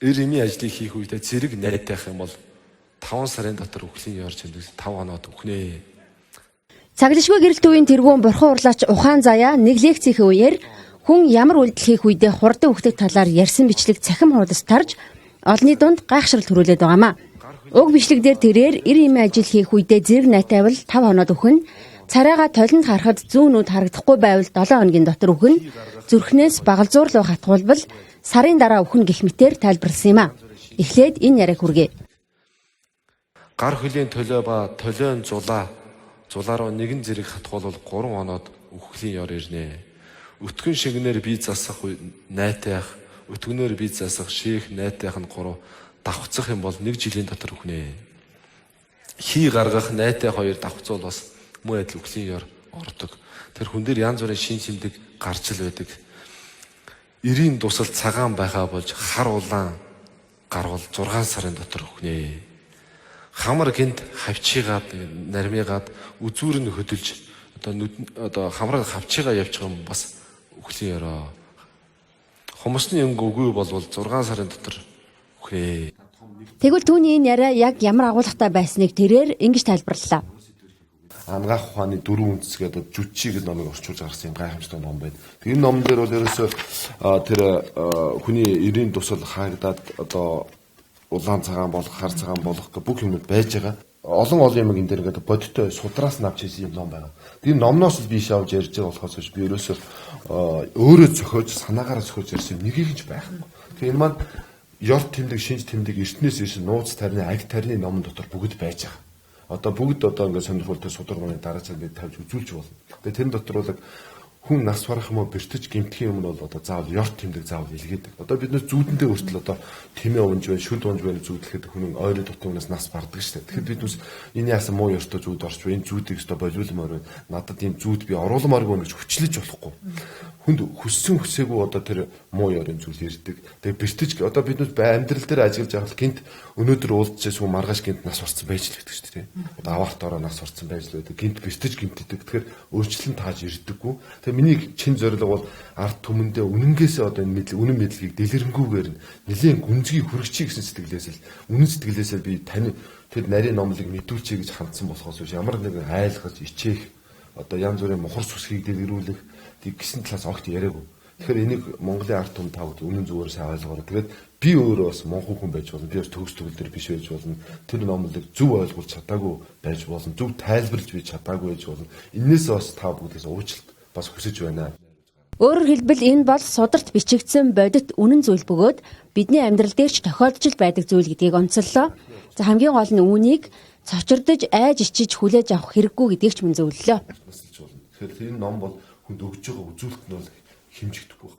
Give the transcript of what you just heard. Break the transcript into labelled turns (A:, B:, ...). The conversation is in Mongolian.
A: эр эмийн ажлыг хийх үедээ зэрэг найдах юм бол 5 сарын дотор үхлийн ёр чимдэг 5 хоноод үхнэ.
B: Цаглашгүй гэрэлт үеийн тэргүүн бурхан урлаач ухаан заяа нэг лекцийн үеэр хүн ямар үйлдэл хийх үедээ хурдан үхдэг талаар ярьсан бичлэг цахим хуудас тарж олонний дунд гайхшрал төрүүлээд байгаамаа. Уг бичлэг дээр тэрээр эр эмийн ажил хийх үедээ зэрэг найтайвал 5 хоноод үхэн, царайгаа толинд харахад зүүн нүд харагдахгүй байвал 7 хоногийн дотор үхэн, зүрхнээс багалзуур руу хатгуулбал сарын дараа үхэн гэх мэтээр тайлбарласан юм а. Эхлээд энэ яриаг хүргэе.
A: Гар хөлийн төлөө ба төлөön зулаараа нэгэн зэрэг хатгуулбал 3 хоноод үхлийн ёр ирнэ. Өтгөн шигнэр бие засах найтайх, өтгөнөөр бие засах шийх найтайх нь 3 давхцах юм бол 1 жилийн дотор үхнэ. Хий гаргах найтайх 2 давхцуул бас муу адил үхлийн ёр ордог. Тэр хүн дээр янз бүрийн шин чимдэг гарч л байдаг. Эрийн дусал цагаан байхаа болж хар улаан гарвал 6 сарын дотор үхнэ. Хамар гинт хавчигаад нармигаад үзүүр нь хөдөлж одоо хамраа хавчигаа явчих юм бас үхлийн ёроо. Хүмүүсний үгүй болвол 6 сарын дотор үхнэ.
B: Тэгвэл түүний энэ яриа яг ямар агуулгатай байсныг тэрээр ингэж тайлбарлалаа.
C: Ангаах ухааны 4 үндэсгээ одоо жүжиг номыг орчуулж гаргасан юм гайхамшигтай ном байна. Энэ номон дээр бол ерөөсөө тэр хүний эрийн тусал хаагдаад одоо улаан цагаан болох, хар цагаан болох гэх бүх юмуд байж байгаа. Олон юм энэ дээр ингээд бодиттой судраас навч хийсэн юм ном байна. Тэр номноос л би шавж ярьж байгаа болохоос би ерөөсөө өөрөө зохиож санаагаараа зохиож ярьсан юм нэгийг ч байхгүй. Тэгэхээр энэ маань ёрт тэмдэг, шинж тэмдэг, эртнээс ирсэн нууц тарины, аг тарины номон дотор бүгд байж байгаа. Одоо бүгд ингээд сонирхолтой судалгааны дараа цаг бид тавьж үзүүлж болно. Тэгээ тэрэн дотор бол хүн нас барах юм уу бэртэж гэмтэх юм бол одоо заавал ёрт тэмдэг заавал илгээдэг. Одоо бид нэр зүүдэндээ хүртэл одоо тэмээ унж байна, шүд унж байна зүүдлэхэд хүн ойрын дутуугнаас нас бардаг шүү дээ. Тэгэхээр бид нүс энэ яасан муу ёртой зүүд орч байна. Энэ зүүдийг өстө болиулмаар байна. Надад энэ зүүд би оруулмааргүй байна гэж хүчлэж болохгүй. Хүнд хүссэн хүсээгүй одоо тэр муу ёрын зүйл ирдэг. Тэгээ бэртэж одоо бид нүс амьдрал дээр ажиглаж байгаа л гинт өнөөдөр уулзчихсан хүн маргааш гинт нас орсон байж л байдаг шүү дээ. Одоо аваарт ороо нас орсон байж л байдаг. Гинт бэртэж гинтдэг. Тэгэхээр өөрчлөлт тааж ирдэггүй. Тэгээ миний чин зорилго бол ард түмэндээ үнэнгээсээ одоо энэ үнэн мэдлэгийг дэлгэрэнгүйгээр нэлийн гүнзгий хүрэгчий гэсэн сэтгэлээс л үнэн сэтгэлээсээ би тань тэр нарийн номлыг мэдүүлчихье гэж хандсан болохоос биш ямар нэгэн айлгаж ичээх одоо янз бүрийн мухар сүсгийг дэлгэрүүлэх гэсэн талаас огт яриаггүй. Тэгэхээр энийг Монголын ард түмэн тавд үнэн зүгээр сайн ойлгоорой. Тэгээд би өөрөө бас монхоо хүн байж болно. Би бас төгс төгөлдөр биш байж болно. Тэр номлыг зөв ойлгуулж чадаагүй байж болно. Зөв тайлбарлаж би чадаагүй байж болно. Иннээс бас та бүгдээс уучлалт бас хүсэж байна.
B: Өөрөөр хэлбэл энэ бол сударт бичигдсэн бодит үнэн зүйл бөгөөд бидний амьдрал дээр ч тохиолдож байдаг зүйл гэдгийг онцоллоо. За хамгийн гол нь үүнийг цочирдож айж ичиж хүлээж авах хэрэггүй гэдгийг ч мөн зөвлөлөө.
C: Тэгэхээр энэ ном бол хүнд өгж байгаа үзүүлэлт нь бол хэмжигдэхгүй.